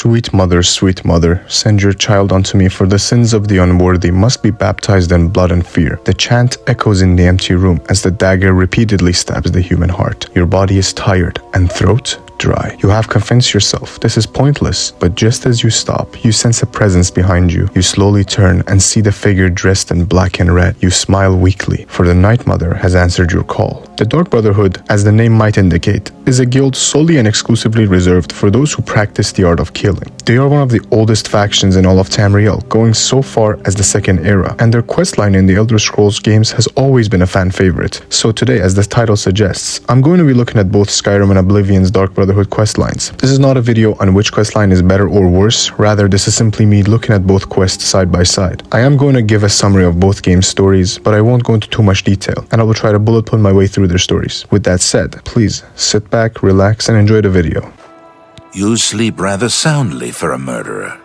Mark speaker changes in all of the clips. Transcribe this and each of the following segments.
Speaker 1: sweet mother, send your child unto me, for the sins of the unworthy must be baptized in blood and fear. The chant echoes in the empty room as the dagger repeatedly stabs the human heart. Your body is tired and throat dry. You have convinced yourself this is pointless, but just as you stop, you sense a presence behind you. You slowly turn and see the figure dressed in black and red. You smile weakly, for the Night Mother has answered your call. The Dark Brotherhood, as the name might indicate, is a guild solely and exclusively reserved for those who practice the art of killing. They are one of the oldest factions in all of Tamriel, going so far as the Second Era, and their questline in the Elder Scrolls games has always been a fan favorite. So today, as the title suggests, I'm going to be looking at both Skyrim and Oblivion's Dark Brotherhood questlines. This is not a video on which questline is better or worse, rather this is simply me looking at both quests side by side. I am going to give a summary of both games' stories, but I won't go into too much detail, and I will try to bullet point my way through their stories. With that said, please sit back, relax, and enjoy the video.
Speaker 2: You sleep rather soundly for a murderer.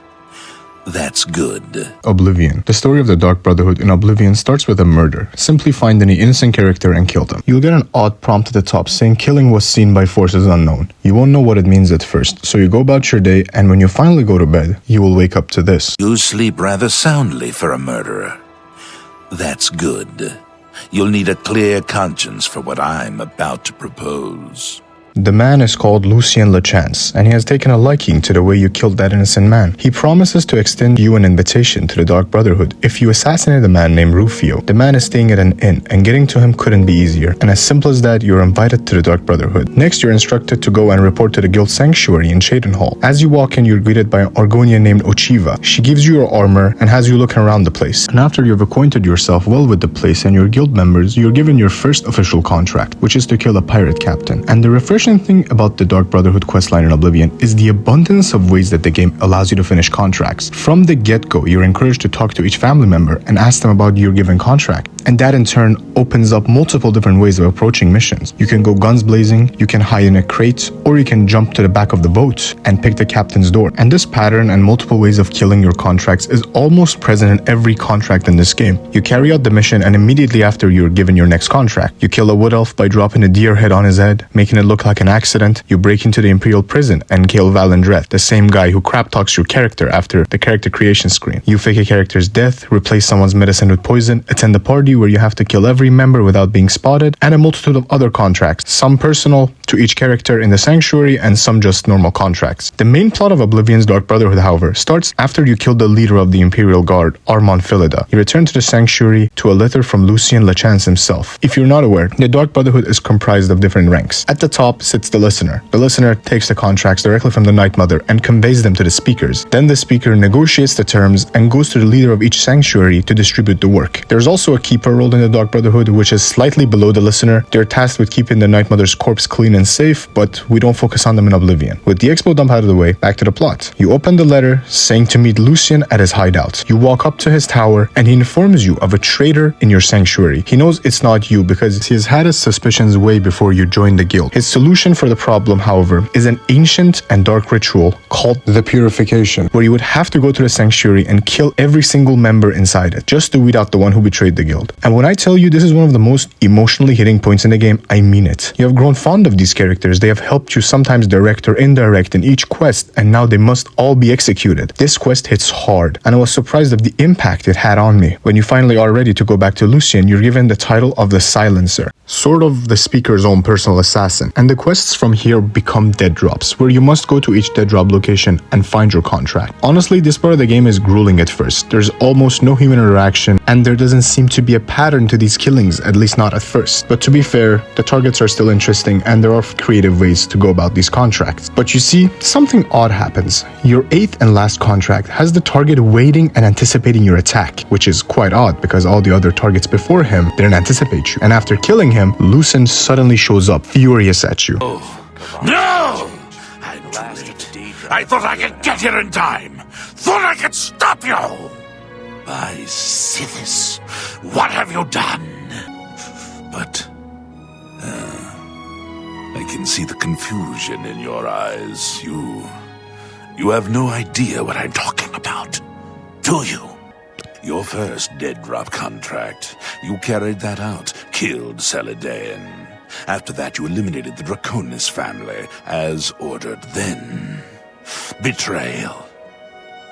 Speaker 2: That's good.
Speaker 1: Oblivion. The story of the Dark Brotherhood in Oblivion starts with a murder. Simply find any innocent character and kill them. You'll get an odd prompt at the top saying killing was seen by forces unknown. You won't know what it means at first, so you go about your day, and when you finally go to bed, you will wake up to this.
Speaker 2: You sleep rather soundly for a murderer. That's good. You'll need a clear conscience for what I'm about to propose.
Speaker 1: The man is called Lucien Lachance, and he has taken a liking to the way you killed that innocent man. He promises to extend you an invitation to the Dark Brotherhood if you assassinate a man named Rufio. The man is staying at an inn, and getting to him couldn't be easier, and as simple as that, you're invited to the Dark Brotherhood. Next, you're instructed to go and report to the guild sanctuary in Chedenhall. As you walk in, you're greeted by an Argonian named Ochiva. She gives you your armor and has you looking around the place. And after you've acquainted yourself well with the place and your guild members, you're given your first official contract, which is to kill a pirate captain. And the refreshing thing about the Dark Brotherhood questline in Oblivion is the abundance of ways that the game allows you to finish contracts. From the get-go, you're encouraged to talk to each family member and ask them about your given contract. And that in turn opens up multiple different ways of approaching missions. You can go guns blazing, you can hide in a crate, or you can jump to the back of the boat and pick the captain's door. And this pattern and multiple ways of killing your contracts is almost present in every contract in this game. You carry out the mission, and immediately after you're given your next contract, you kill a wood elf by dropping a deer head on his head, making it look like an accident. You break into the Imperial prison and kill Valendreth, the same guy who crap talks your character after the character creation screen. You fake a character's death, replace someone's medicine with poison, attend a party where you have to kill every member without being spotted, and a multitude of other contracts, some personal to each character in the sanctuary and some just normal contracts. The main plot of Oblivion's Dark Brotherhood, however, starts after you kill the leader of the Imperial Guard, Armand Philida. You return to the sanctuary to a letter from Lucien Lachance himself. If you're not aware, the Dark Brotherhood is comprised of different ranks. At the top sits the listener. The listener takes the contracts directly from the Night Mother and conveys them to the speakers. Then the speaker negotiates the terms and goes to the leader of each sanctuary to distribute the work. There's also a keeper role in the Dark Brotherhood, which is slightly below the listener. They're tasked with keeping the Night Mother's corpse clean and safe, but we don't focus on them in Oblivion. With the expo dump out of the way, back to the plot. You open the letter saying to meet Lucien at his hideout. You walk up to his tower and he informs you of a traitor in your sanctuary. He knows it's not you because he has had his suspicions way before you joined the guild. His solution for the problem, however, is an ancient and dark ritual called the Purification, where you would have to go to the sanctuary and kill every single member inside it, just to weed out the one who betrayed the guild. And when I tell you this is one of the most emotionally hitting points in the game, I mean it. You have grown fond of these characters. They have helped you sometimes direct or indirect in each quest, and now they must all be executed. This quest hits hard, and I was surprised of the impact it had on me. When you finally are ready to go back to Lucien, you're given the title of the Silencer, sort of the speaker's own personal assassin, and the quests from here become dead drops, where you must go to each dead drop location and find your contract. Honestly, this part of the game is grueling at first. There's almost no human interaction, and there doesn't seem to be a pattern to these killings, at least not at first. But to be fair, the targets are still interesting, and there are creative ways to go about these contracts. But you see, something odd happens. Your 8th and last contract has the target waiting and anticipating your attack, which is quite odd because all the other targets before him didn't anticipate you. And after killing him, Lucien suddenly shows up, furious at you.
Speaker 2: Oh, no! I'm too late. I thought I could get here in time. Thought I could stop you. By Sithis, what have you done? But I can see the confusion in your eyes. You have no idea what I'm talking about, do you? Your first dead drop contract, you carried that out, killed Celadæan. After that, you eliminated the Draconis family, as ordered then. Betrayal.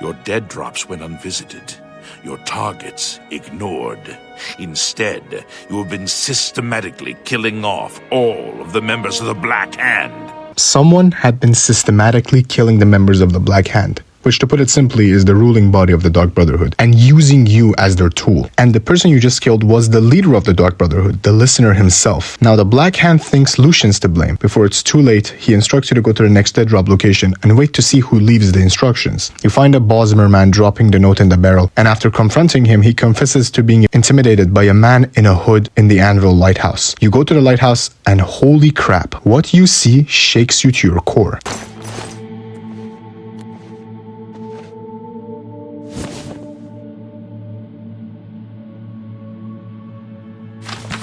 Speaker 2: Your dead drops went unvisited. Your targets ignored. Instead, you have been systematically killing off all of the members of the Black Hand.
Speaker 1: Someone had been systematically killing the members of the Black Hand, which, to put it simply, is the ruling body of the Dark Brotherhood, and using you as their tool. And the person you just killed was the leader of the Dark Brotherhood, the listener himself. Now, the Black Hand thinks Lucien's to blame. Before it's too late, he instructs you to go to the next dead drop location and wait to see who leaves the instructions. You find a Bosmer man dropping the note in the barrel, and after confronting him, he confesses to being intimidated by a man in a hood in the Anvil lighthouse. You go to the lighthouse, and holy crap, what you see shakes you to your core.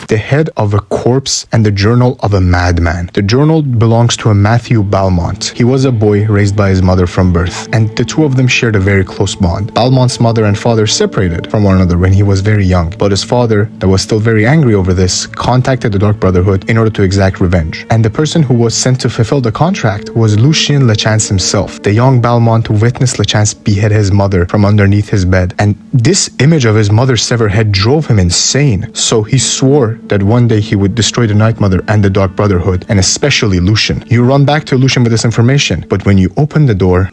Speaker 1: The head of a corpse and the journal of a madman. The journal belongs to a Matthew Balmont. He was a boy raised by his mother from birth, and the two of them shared a very close bond. Balmont's mother and father separated from one another when he was very young, but his father, that was still very angry over this, contacted the Dark Brotherhood in order to exact revenge. And the person who was sent to fulfill the contract was Lucien Lachance himself. The young Balmont witnessed Lachance behead his mother from underneath his bed, and this image of his mother's severed head drove him insane. So he swore that one day he would destroy the Night Mother and the Dark Brotherhood, and especially Lucien. You run back to Lucien with this information, but when you open the door...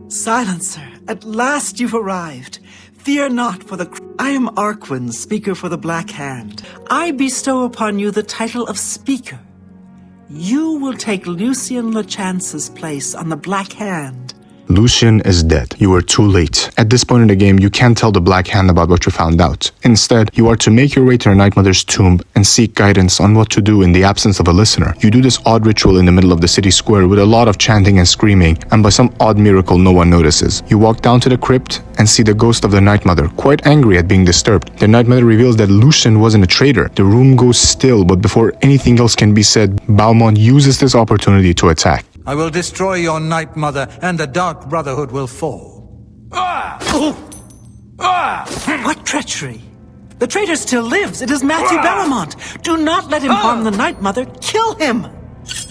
Speaker 3: Silencer, at last you've arrived. Fear not for the... I am Arquin, Speaker for the Black Hand. I bestow upon you the title of Speaker. You will take Lucien Lachance's place on the Black Hand.
Speaker 1: Lucien is dead. You are too late. At this point in the game, you can't tell the Black Hand about what you found out. Instead, you are to make your way to the Night Mother's tomb and seek guidance on what to do in the absence of a listener. You do this odd ritual in the middle of the city square with a lot of chanting and screaming, and by some odd miracle, no one notices. You walk down to the crypt and see the ghost of the Night Mother, quite angry at being disturbed. The Night Mother reveals that Lucien wasn't a traitor. The room goes still, but before anything else can be said, Balmont uses this opportunity to attack.
Speaker 4: I will destroy your Night Mother, and the Dark Brotherhood will fall.
Speaker 3: What treachery! The traitor still lives. It is Matthew Balmont. Do not let him harm the Night Mother. Kill him!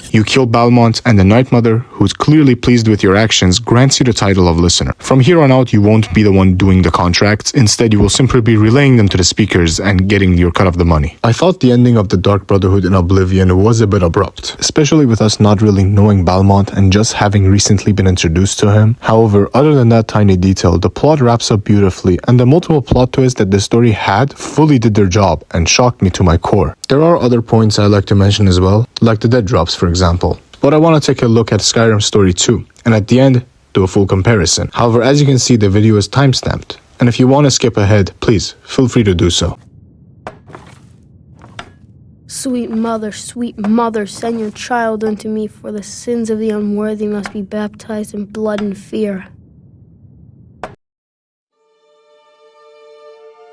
Speaker 1: You kill Balmont, and the Night Mother, who's clearly pleased with your actions, grants you the title of listener. From here on out, you won't be the one doing the contracts. Instead, you will simply be relaying them to the speakers and getting your cut of the money. I thought the ending of the Dark Brotherhood in Oblivion was a bit abrupt, especially with us not really knowing Balmont and just having recently been introduced to him. However, other than that tiny detail, the plot wraps up beautifully, and the multiple plot twists that the story had fully did their job and shocked me to my core. There are other points I'd like to mention as well, like the dead drops, for example. But I want to take a look at Skyrim's story too, and at the end, do a full comparison. However, as you can see, the video is timestamped, and if you want to skip ahead, please, feel free to do so.
Speaker 5: Sweet mother, send your child unto me, for the sins of the unworthy must be baptized in blood and fear.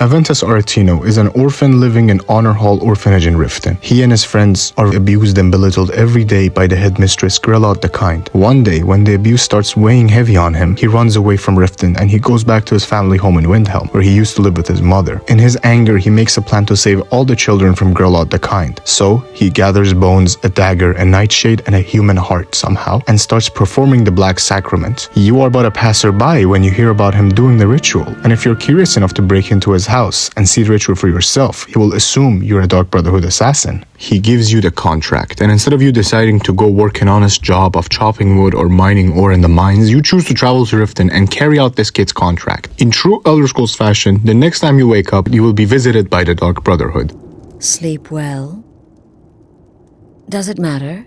Speaker 1: Aventus Aretino is an orphan living in Honor Hall Orphanage in Riften. He and his friends are abused and belittled every day by the headmistress Grelot the Kind. One day, when the abuse starts weighing heavy on him, he runs away from Riften and he goes back to his family home in Windhelm, where he used to live with his mother. In his anger, he makes a plan to save all the children from Grelot the Kind. So, he gathers bones, a dagger, a nightshade, and a human heart somehow, and starts performing the Black Sacrament. You are but a passerby when you hear about him doing the ritual, and if you're curious enough to break into his house and see the ritual for yourself, he will assume you're a Dark Brotherhood assassin. He gives you the contract, and instead of you deciding to go work an honest job of chopping wood or mining ore in the mines, you choose to travel to Riften and carry out this kid's contract. In true Elder Scrolls fashion, the next time you wake up, you will be visited by the Dark Brotherhood.
Speaker 6: Sleep well? Does it matter?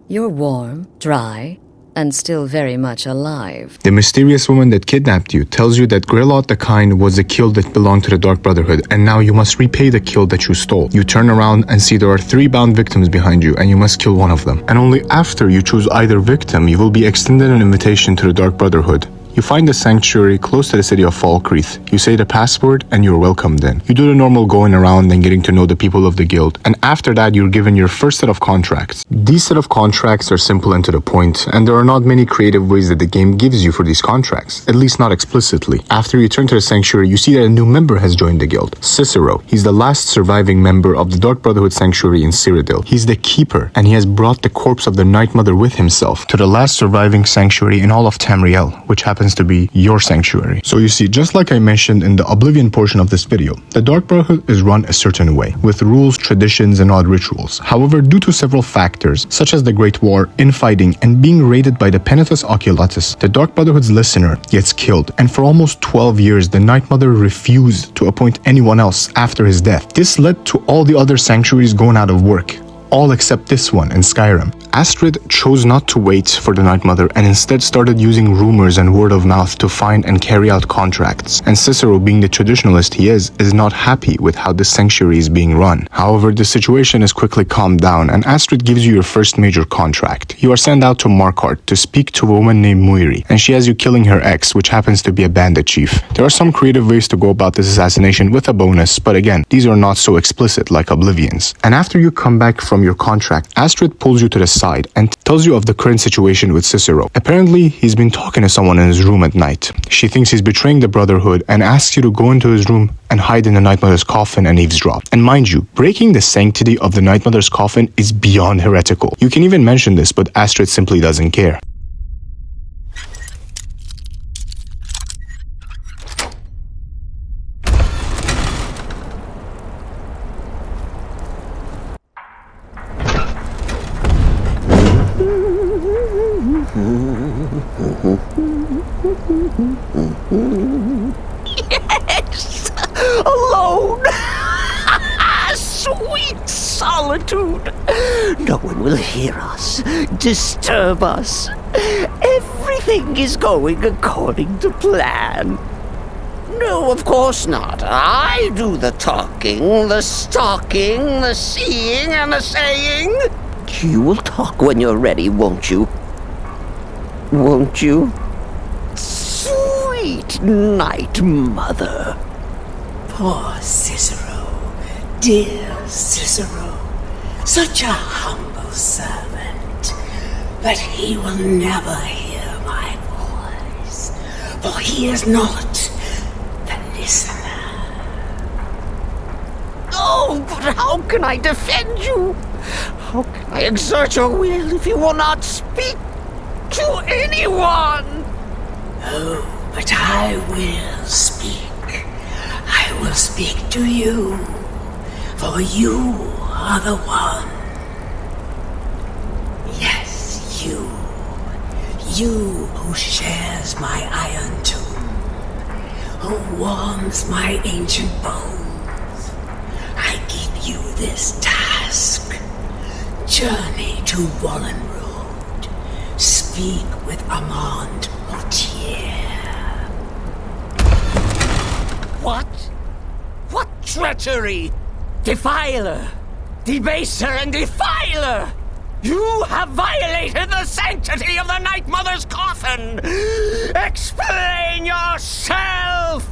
Speaker 6: You're warm, dry, and still very much alive.
Speaker 1: The mysterious woman that kidnapped you tells you that Grelot the Kind was the kill that belonged to the Dark Brotherhood, and now you must repay the kill that you stole. You turn around and see there are 3 bound victims behind you, and you must kill one of them. And only after you choose either victim, you will be extended an invitation to the Dark Brotherhood. You find the sanctuary close to the city of Falkreath. You say the password and you're welcomed in. You do the normal going around and getting to know the people of the guild, and after that you're given your first set of contracts. These set of contracts are simple and to the point, and there are not many creative ways that the game gives you for these contracts, at least not explicitly. After you return to the sanctuary, you see that a new member has joined the guild, Cicero. He's the last surviving member of the Dark Brotherhood sanctuary in Cyrodiil. He's the keeper, and he has brought the corpse of the Night Mother with himself to the last surviving sanctuary in all of Tamriel, which happens to be your sanctuary. So you see, just like I mentioned in the Oblivion portion of this video, the Dark Brotherhood is run a certain way, with rules, traditions, and odd rituals. However, due to several factors, such as the Great War, infighting, and being raided by the Penitus Oculatus, the Dark Brotherhood's listener gets killed, and for almost 12 years, the Night Mother refused to appoint anyone else after his death. This led to all the other sanctuaries going out of work, all except this one in Skyrim. Astrid chose not to wait for the Night Mother and instead started using rumors and word of mouth to find and carry out contracts. And Cicero, being the traditionalist he is not happy with how this sanctuary is being run. However, the situation is quickly calmed down and Astrid gives you your first major contract. You are sent out to Markarth to speak to a woman named Muiri, and she has you killing her ex, which happens to be a bandit chief. There are some creative ways to go about this assassination with a bonus, but again, these are not so explicit like Oblivion's. And after you come back from your contract, Astrid pulls you to the side and tells you of the current situation with Cicero. Apparently, he's been talking to someone in his room at night. She thinks he's betraying the Brotherhood and asks you to go into his room and hide in the Night Mother's coffin and eavesdrop. And mind you, breaking the sanctity of the Night Mother's coffin is beyond heretical. You can even mention this, but Astrid simply doesn't care.
Speaker 7: Yes! Alone! Sweet solitude! No one will hear us, disturb us. Everything is going according to plan. No, of course not. I do the talking, the stalking, the seeing, and the saying. You will talk when you're ready, won't you? Won't you? Sweet Night Mother.
Speaker 3: Poor Cicero, dear Cicero, such a humble servant, but he will never hear my voice, for he is not the listener.
Speaker 7: Oh, but how can I defend you? How can I exert your will if you will not speak to anyone?
Speaker 3: Oh, but I will speak. I will speak to you, for you are the one. Yes, you. You who shares my iron tomb, who warms my ancient bones. I give you this task. Journey to Wallenroad. Speak with Armand Mortier.
Speaker 7: What? What treachery? Defiler! Debaser and defiler! You have violated the sanctity of the Night Mother's coffin! Explain yourself!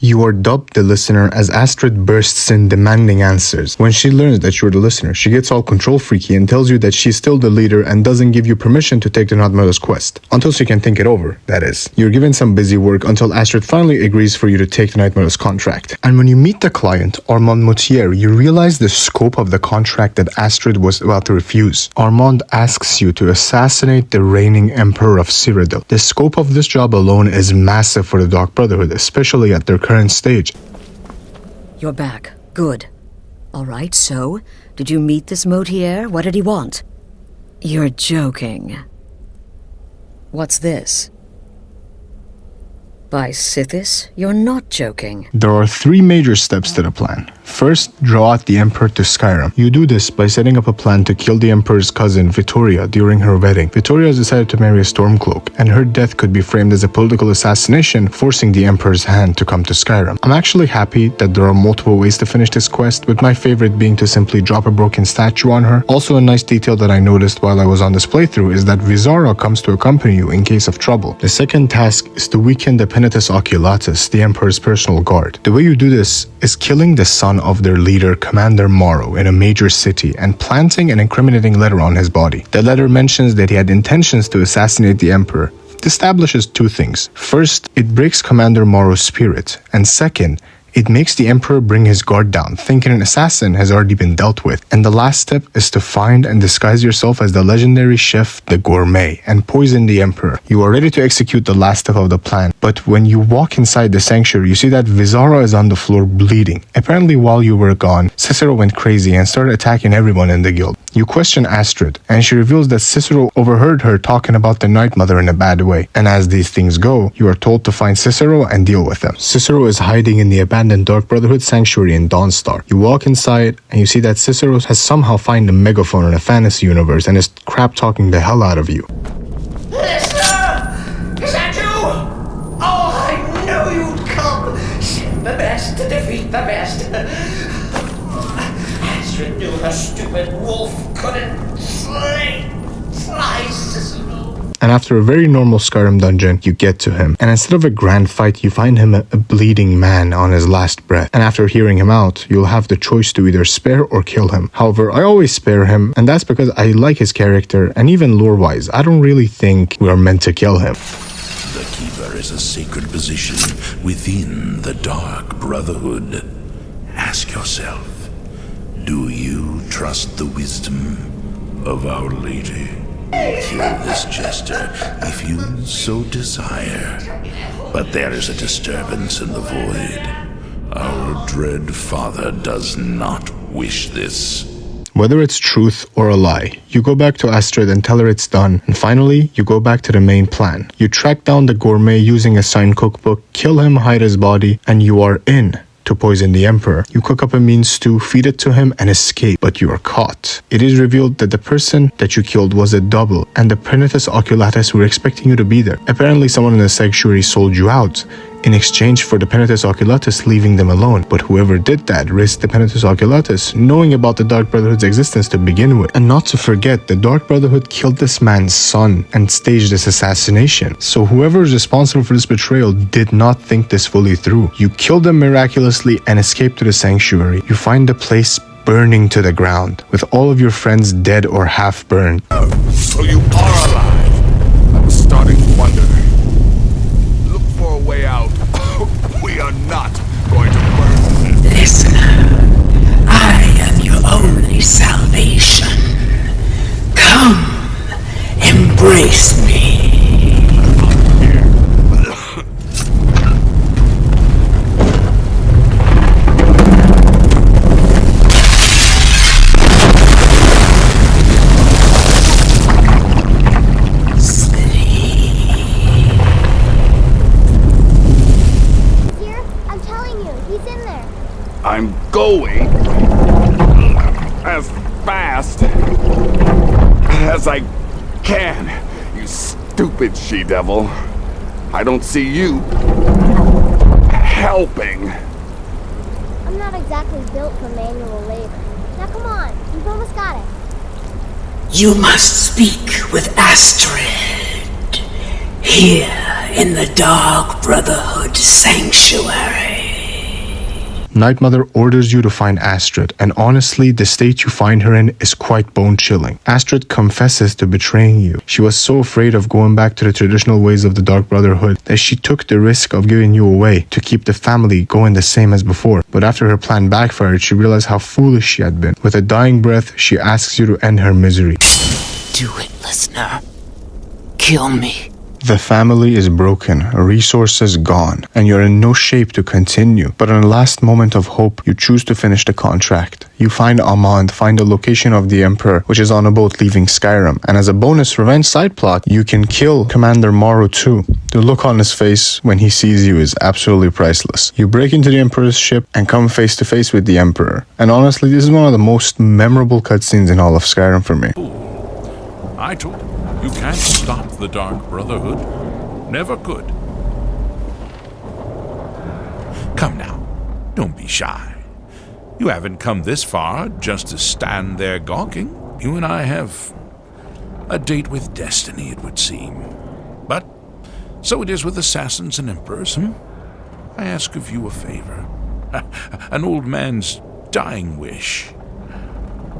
Speaker 1: You are dubbed the listener as Astrid bursts in demanding answers. When she learns that you're the listener, she gets all control freaky and tells you that she's still the leader and doesn't give you permission to take the Night Mother's quest. Until she can think it over, that is. You're given some busy work until Astrid finally agrees for you to take the Night Mother's contract. And when you meet the client, Armand Mortier, you realize the scope of the contract that Astrid was about to refuse. Armand asks you to assassinate the reigning emperor of Cyrodiil. The scope of this job alone is massive for the Dark Brotherhood, especially at their current stage.
Speaker 6: You're back. Good. All right, so, did you meet this Mortier? What did he want? You're joking. What's this? By Sithis, you're not joking.
Speaker 1: There are 3 major steps to the plan. First, draw out the Emperor to Skyrim. You do this by setting up a plan to kill the Emperor's cousin, Vittoria, during her wedding. Vittoria has decided to marry a Stormcloak, and her death could be framed as a political assassination, forcing the Emperor's hand to come to Skyrim. I'm actually happy that there are multiple ways to finish this quest, with my favorite being to simply drop a broken statue on her. Also, a nice detail that I noticed while I was on this playthrough is that Vizara comes to accompany you in case of trouble. The second task is to weaken the Penitus Oculatus, the Emperor's personal guard. The way you do this is killing the son of their leader, Commander Morrow, in a major city and planting an incriminating letter on his body. The letter mentions that he had intentions to assassinate the Emperor. It establishes 2 things. First, it breaks Commander Morrow's spirit, and second, it makes the Emperor bring his guard down, thinking an assassin has already been dealt with. And the last step is to find and disguise yourself as the legendary chef, the Gourmet, and poison the Emperor. You are ready to execute the last step of the plan, but when you walk inside the sanctuary, you see that Vizara is on the floor bleeding. Apparently, while you were gone, Cicero went crazy and started attacking everyone in the guild. You question Astrid, and she reveals that Cicero overheard her talking about the Night Mother in a bad way. And as these things go, you are told to find Cicero and deal with them. Cicero is hiding in the abandoned Dark Brotherhood sanctuary in Dawnstar. You walk inside, and you see that Cicero has somehow found a megaphone in a fantasy universe and is crap-talking the hell out of you.
Speaker 7: Listener! Is that you? Oh, I knew you'd come! Send the best to defeat the best. Astrid knew her stupid wolf couldn't slay Cicero.
Speaker 1: And after a very normal Skyrim dungeon, you get to him. And instead of a grand fight, you find him a bleeding man on his last breath. And after hearing him out, you'll have the choice to either spare or kill him. However, I always spare him, and that's because I like his character, and even lore-wise, I don't really think we are meant to kill him.
Speaker 2: The Keeper is a sacred position within the Dark Brotherhood. Ask yourself, do you trust the wisdom of Our Lady? Kill this jester if you so desire. But there is a disturbance in the void. Our dread father does not wish this.
Speaker 1: Whether it's truth or a lie, you go back to Astrid and tell her it's done, and finally, you go back to the main plan. You track down the Gourmet using a signed cookbook, kill him, hide his body, and you are in to poison the Emperor. You cook up a mean stew, feed it to him, and escape, but you are caught. It is revealed that the person that you killed was a double, and the Penitus Oculatus were expecting you to be there. Apparently, someone in the sanctuary sold you out in exchange for the Penitus Oculatus leaving them alone, but whoever did that risked the Penitus Oculatus knowing about the Dark Brotherhood's existence to begin with. And not to forget, the Dark Brotherhood killed this man's son and staged this assassination. So whoever is responsible for this betrayal did not think this fully through. You killed them miraculously and escaped to the sanctuary. You find the place burning to the ground, with all of your friends dead or half burned.
Speaker 8: So you are alive. I'm starting to wonder. Look for a way out. We are not going to burn this.
Speaker 3: Listener, I am your only salvation. Come, embrace me.
Speaker 8: I'm going as fast as I can, you stupid she-devil. I don't see you helping.
Speaker 9: I'm not exactly built for manual labor. Now come on, you've almost got it.
Speaker 3: You must speak with Astrid here in the Dark Brotherhood Sanctuary.
Speaker 1: Night Mother orders you to find Astrid, and honestly, the state you find her in is quite bone-chilling. Astrid confesses to betraying you. She was so afraid of going back to the traditional ways of the Dark Brotherhood that she took the risk of giving you away to keep the family going the same as before. But after her plan backfired, she realized how foolish she had been. With a dying breath, she asks you to end her misery.
Speaker 3: Do it, listener. Kill me.
Speaker 1: The family is broken, resources gone, and you're in no shape to continue. But in a last moment of hope, you choose to finish the contract. You find Amand, find the location of the Emperor, which is on a boat leaving Skyrim. And as a bonus revenge side plot, you can kill Commander Morrow too. The look on his face when he sees you is absolutely priceless. You break into the Emperor's ship and come face to face with the Emperor. And honestly, this is one of the most memorable cutscenes in all of Skyrim for me.
Speaker 2: I told you can't stop the Dark Brotherhood. Never could. Come now, don't be shy. You haven't come this far just to stand there gawking. You and I have a date with destiny, it would seem. But so it is with assassins and emperors, I ask of you a favor. An old man's dying wish.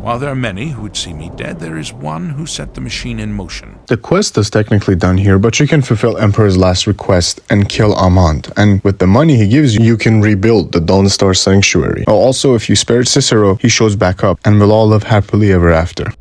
Speaker 2: While there are many who would see me dead, there is one who set the machine in motion.
Speaker 1: The quest is technically done here, but you can fulfill Emperor's last request and kill Amand. And with the money he gives you, you can rebuild the Dawnstar Sanctuary. Also, if you spare Cicero, he shows back up, and we'll all live happily ever after.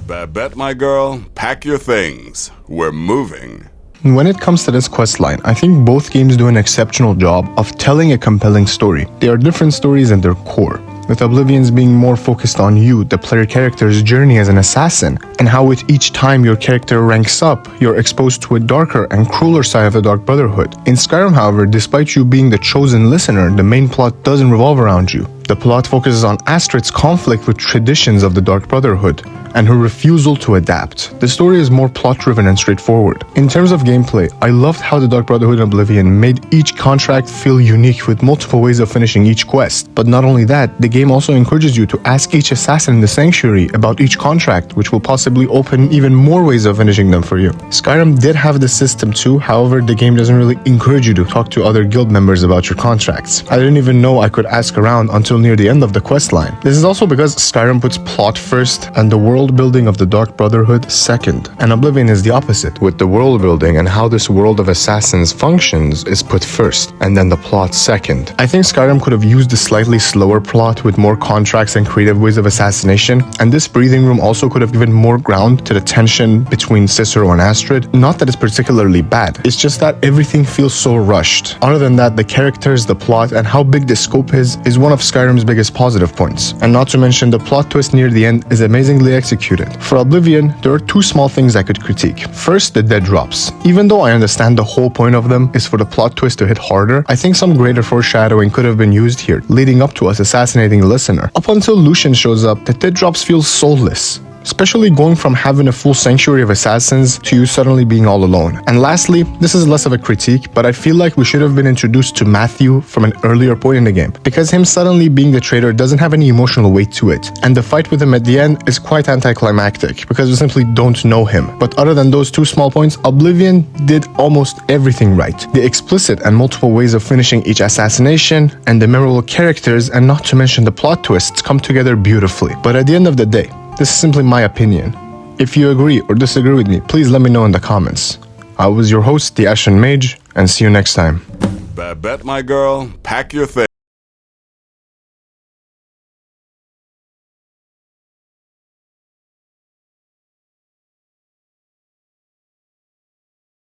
Speaker 8: Babette, my girl, pack your things. We're moving.
Speaker 1: When it comes to this questline, I think both games do an exceptional job of telling a compelling story. They are different stories in their core, with Oblivion's being more focused on you, the player character's journey as an assassin, and how with each time your character ranks up, you're exposed to a darker and crueler side of the Dark Brotherhood. In Skyrim, however, despite you being the chosen listener, the main plot doesn't revolve around you. The plot focuses on Astrid's conflict with traditions of the Dark Brotherhood, and her refusal to adapt. The story is more plot-driven and straightforward. In terms of gameplay, I loved how the Dark Brotherhood and Oblivion made each contract feel unique with multiple ways of finishing each quest. But not only that, the game also encourages you to ask each assassin in the Sanctuary about each contract, which will possibly open even more ways of finishing them for you. Skyrim did have this system too, however, the game doesn't really encourage you to talk to other guild members about your contracts. I didn't even know I could ask around until near the end of the questline. This is also because Skyrim puts plot first and the world building of the Dark Brotherhood second, and Oblivion is the opposite, with the world building and how this world of assassins functions is put first, and then the plot second. I think Skyrim could have used a slightly slower plot with more contracts and creative ways of assassination, and this breathing room also could have given more ground to the tension between Cicero and Astrid. Not that it's particularly bad, it's just that everything feels so rushed. Other than that, the characters, the plot, and how big the scope is one of Skyrim's biggest positive points. And not to mention, the plot twist near the end is amazingly executed. For Oblivion, there are two small things I could critique. First, the dead drops. Even though I understand the whole point of them is for the plot twist to hit harder, I think some greater foreshadowing could have been used here, leading up to us assassinating the listener. Up until Lucien shows up, the dead drops feel soulless, especially going from having a full sanctuary of assassins to you suddenly being all alone. And lastly, this is less of a critique, but I feel like we should have been introduced to Matthew from an earlier point in the game, because him suddenly being the traitor doesn't have any emotional weight to it, and the fight with him at the end is quite anticlimactic, because we simply don't know him. But other than those two small points, Oblivion did almost everything right. The explicit and multiple ways of finishing each assassination, and the memorable characters, and not to mention the plot twists, come together beautifully. But at the end of the day, this is simply my opinion. If you agree or disagree with me, please let me know in the comments. I was your host, the Ashen Mage, and see you next time.
Speaker 8: Babette, my girl, pack your things.